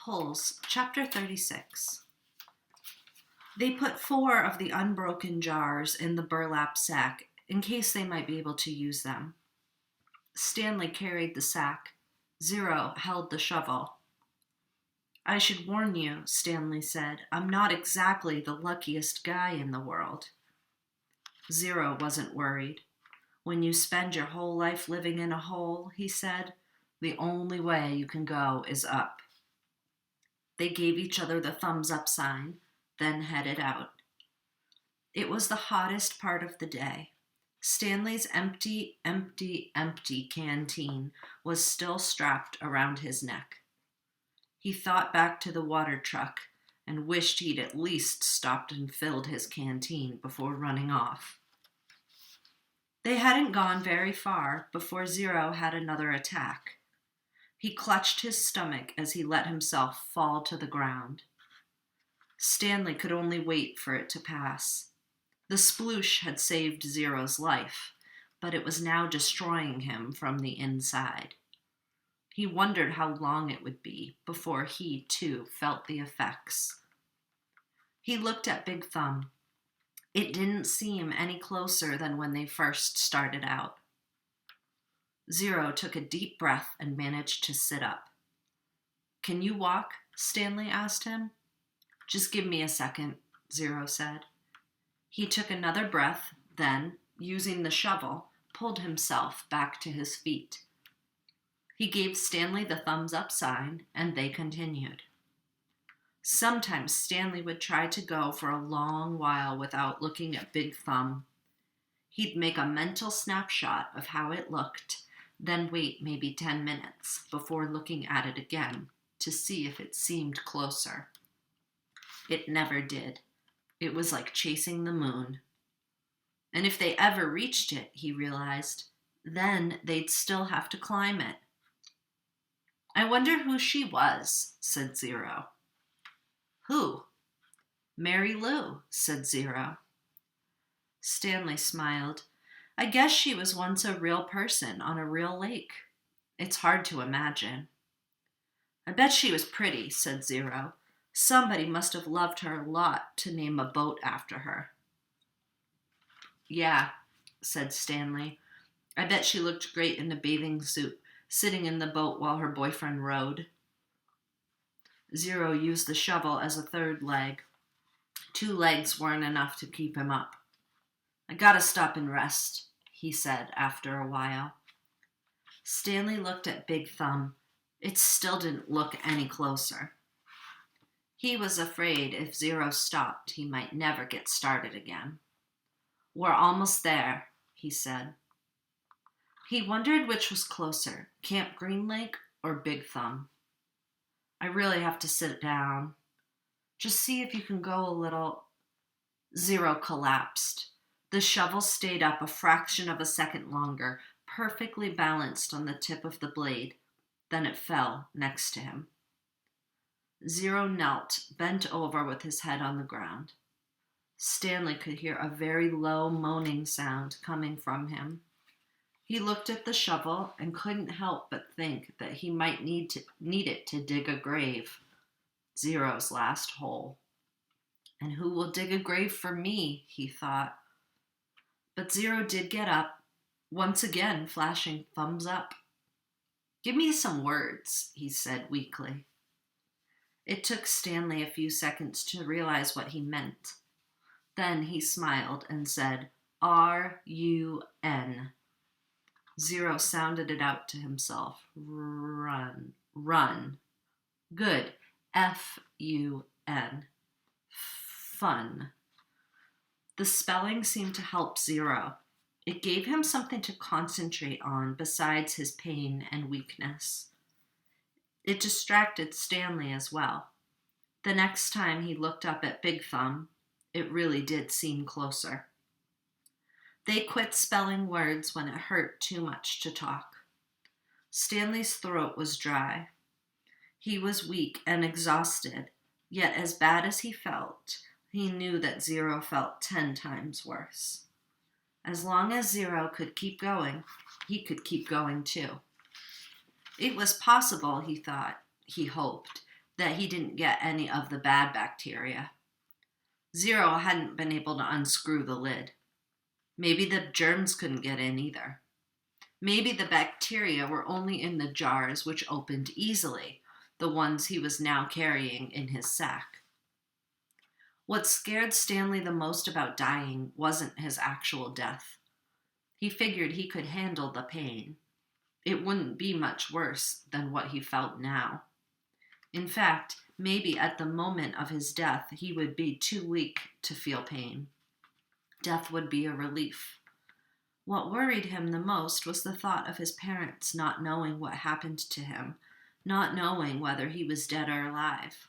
Pulls, Chapter 36. They put 4 of the unbroken jars in the burlap sack in case they might be able to use them. Stanley carried the sack. Zero held the shovel. "I should warn you," Stanley said, "I'm not exactly the luckiest guy in the world." Zero wasn't worried. "When you spend your whole life living in a hole," he said, "the only way you can go is up." They gave each other the thumbs up sign, then headed out. It was the hottest part of the day. Stanley's empty canteen was still strapped around his neck. He thought back to the water truck and wished he'd at least stopped and filled his canteen before running off. They hadn't gone very far before Zero had another attack. He clutched his stomach as he let himself fall to the ground. Stanley could only wait for it to pass. The sploosh had saved Zero's life, but it was now destroying him from the inside. He wondered how long it would be before he, too, felt the effects. He looked at Big Thumb. It didn't seem any closer than when they first started out. Zero took a deep breath and managed to sit up. "Can you walk?" Stanley asked him. "Just give me a second," Zero said. He took another breath, then, using the shovel, pulled himself back to his feet. He gave Stanley the thumbs up sign, and they continued. Sometimes Stanley would try to go for a long while without looking at Big Thumb. He'd make a mental snapshot of how it looked, then wait maybe 10 minutes before looking at it again to see if it seemed closer. It never did. It was like chasing the moon. And if they ever reached it, he realized, then they'd still have to climb it. "I wonder who she was," said Zero. "Who?" "Mary Lou," said Zero. Stanley smiled. "I guess she was once a real person on a real lake. It's hard to imagine." "I bet she was pretty," said Zero. "Somebody must have loved her a lot to name a boat after her." "Yeah," said Stanley. "I bet she looked great in a bathing suit, sitting in the boat while her boyfriend rowed." Zero used the shovel as a third leg. 2 legs weren't enough to keep him up. "I gotta stop and rest," he said after a while. Stanley looked at Big Thumb. It still didn't look any closer. He was afraid if Zero stopped, he might never get started again. "We're almost there," he said. He wondered which was closer, Camp Green Lake or Big Thumb. "I really have to sit down. Just see if you can go a little." Zero collapsed. The shovel stayed up a fraction of a second longer, perfectly balanced on the tip of the blade. Then it fell next to him. Zero knelt, bent over with his head on the ground. Stanley could hear a very low moaning sound coming from him. He looked at the shovel and couldn't help but think that he might need it to dig a grave. Zero's last hole. "And who will dig a grave for me?" he thought. But Zero did get up, once again flashing thumbs up. "Give me some words," he said weakly. It took Stanley a few seconds to realize what he meant. Then he smiled and said, "R-U-N." Zero sounded it out to himself. "Run, run." "Good. F-U-N. Fun." The spelling seemed to help Zero. It gave him something to concentrate on besides his pain and weakness. It distracted Stanley as well. The next time he looked up at Big Thumb, it really did seem closer. They quit spelling words when it hurt too much to talk. Stanley's throat was dry. He was weak and exhausted, yet as bad as he felt, he knew that Zero felt 10 times worse. As long as Zero could keep going, he could keep going too. It was possible, he thought, he hoped, that he didn't get any of the bad bacteria. Zero hadn't been able to unscrew the lid. Maybe the germs couldn't get in either. Maybe the bacteria were only in the jars which opened easily, the ones he was now carrying in his sack. What scared Stanley the most about dying wasn't his actual death. He figured he could handle the pain. It wouldn't be much worse than what he felt now. In fact, maybe at the moment of his death, he would be too weak to feel pain. Death would be a relief. What worried him the most was the thought of his parents not knowing what happened to him, not knowing whether he was dead or alive.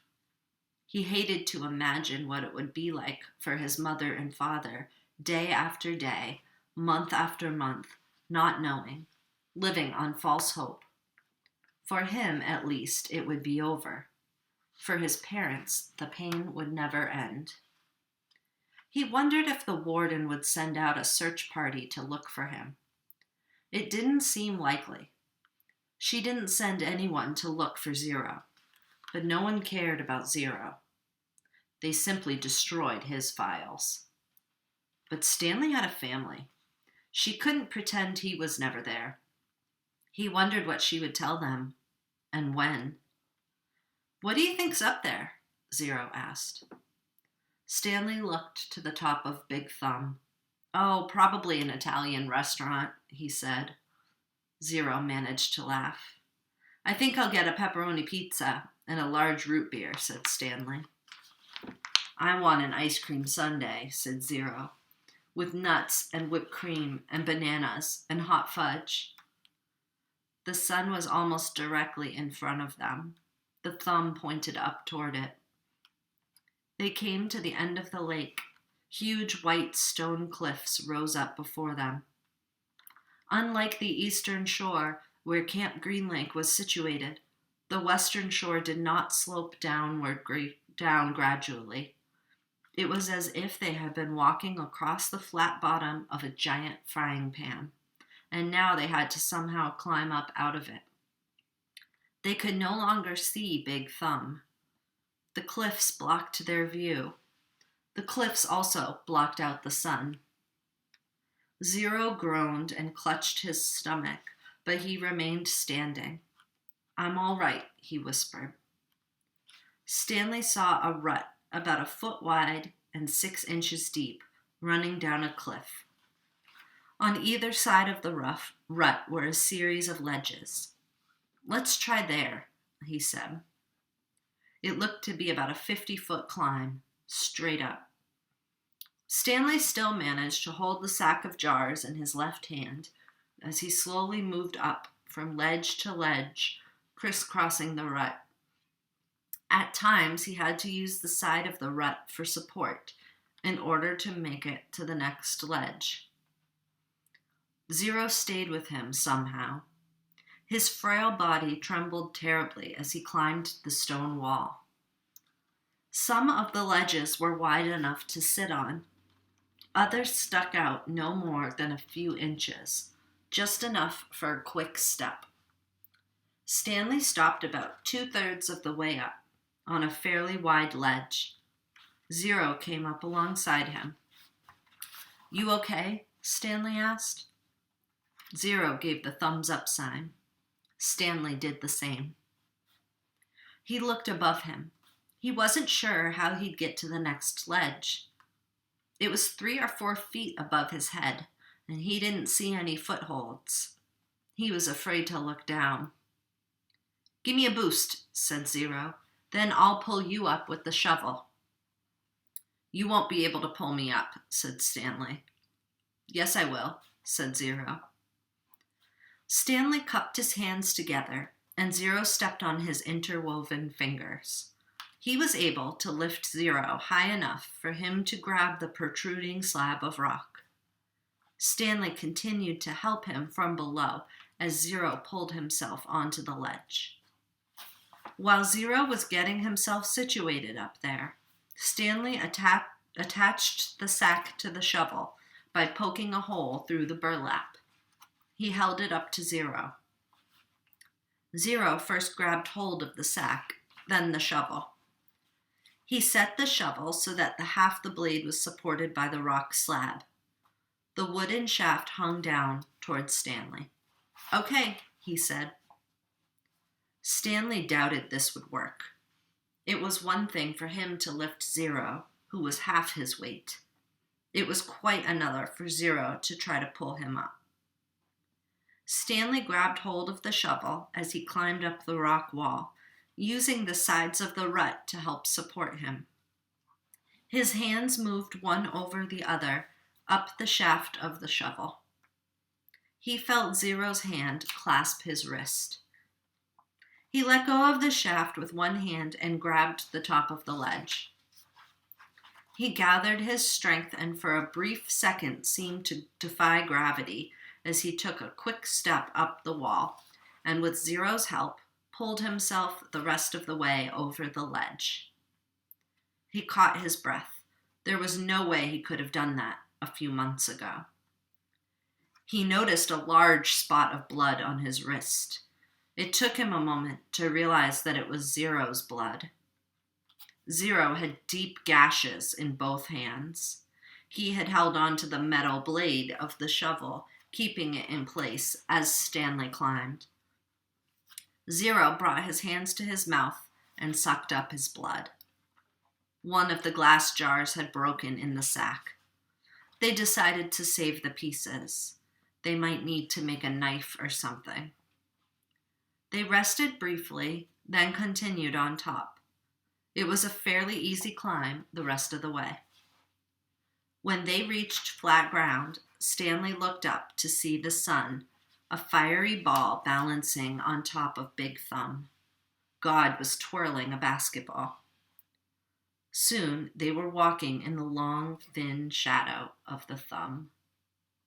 He hated to imagine what it would be like for his mother and father, day after day, month after month, not knowing, living on false hope. For him, at least, it would be over. For his parents, the pain would never end. He wondered if the warden would send out a search party to look for him. It didn't seem likely. She didn't send anyone to look for Zero, but no one cared about Zero. They simply destroyed his files. But Stanley had a family. She couldn't pretend he was never there. He wondered what she would tell them, and when. "What do you think's up there?" Zero asked. Stanley looked to the top of Big Thumb. "Oh, probably an Italian restaurant," he said. Zero managed to laugh. "I think I'll get a pepperoni pizza and a large root beer," said Stanley. "I want an ice cream sundae," said Zero, "with nuts and whipped cream and bananas and hot fudge." The sun was almost directly in front of them. The thumb pointed up toward it. They came to the end of the lake. Huge white stone cliffs rose up before them. Unlike the eastern shore, where Camp Green Lake was situated, the western shore did not slope down gradually. It was as if they had been walking across the flat bottom of a giant frying pan, and now they had to somehow climb up out of it. They could no longer see Big Thumb. The cliffs blocked their view. The cliffs also blocked out the sun. Zero groaned and clutched his stomach, but he remained standing. "I'm all right," he whispered. Stanley saw a rut about a foot wide and 6 inches deep, running down a cliff. On either side of the rut were a series of ledges. "Let's try there," he said. It looked to be about a 50-foot climb, straight up. Stanley still managed to hold the sack of jars in his left hand as he slowly moved up from ledge to ledge, crisscrossing the rut. At times, he had to use the side of the rut for support in order to make it to the next ledge. Zero stayed with him somehow. His frail body trembled terribly as he climbed the stone wall. Some of the ledges were wide enough to sit on. Others stuck out no more than a few inches, just enough for a quick step. Stanley stopped about 2/3 of the way up, on a fairly wide ledge. Zero came up alongside him. "You okay?" Stanley asked. Zero gave the thumbs up sign. Stanley did the same. He looked above him. He wasn't sure how he'd get to the next ledge. It was 3 or 4 feet above his head, and he didn't see any footholds. He was afraid to look down. "Give me a boost," said Zero. "Then I'll pull you up with the shovel." "You won't be able to pull me up," said Stanley. "Yes, I will," said Zero. Stanley cupped his hands together, and Zero stepped on his interwoven fingers. He was able to lift Zero high enough for him to grab the protruding slab of rock. Stanley continued to help him from below as Zero pulled himself onto the ledge. While Zero was getting himself situated up there, Stanley attached the sack to the shovel by poking a hole through the burlap. He held it up to Zero. Zero first grabbed hold of the sack, then the shovel. He set the shovel so that half the blade was supported by the rock slab. The wooden shaft hung down towards Stanley. "Okay," he said. Stanley doubted this would work. It was one thing for him to lift Zero, who was half his weight. It was quite another for Zero to try to pull him up. Stanley grabbed hold of the shovel as he climbed up the rock wall, using the sides of the rut to help support him. His hands moved one over the other up the shaft of the shovel. He felt Zero's hand clasp his wrist. He let go of the shaft with one hand and grabbed the top of the ledge. He gathered his strength and for a brief second seemed to defy gravity as he took a quick step up the wall and with Zero's help pulled himself the rest of the way over the ledge. He caught his breath. There was no way he could have done that a few months ago. He noticed a large spot of blood on his wrist. It took him a moment to realize that it was Zero's blood. Zero had deep gashes in both hands. He had held on to the metal blade of the shovel, keeping it in place as Stanley climbed. Zero brought his hands to his mouth and sucked up his blood. One of the glass jars had broken in the sack. They decided to save the pieces. They might need to make a knife or something. They rested briefly, then continued on top. It was a fairly easy climb the rest of the way. When they reached flat ground, Stanley looked up to see the sun, a fiery ball balancing on top of Big Thumb. God was twirling a basketball. Soon they were walking in the long, thin shadow of the thumb.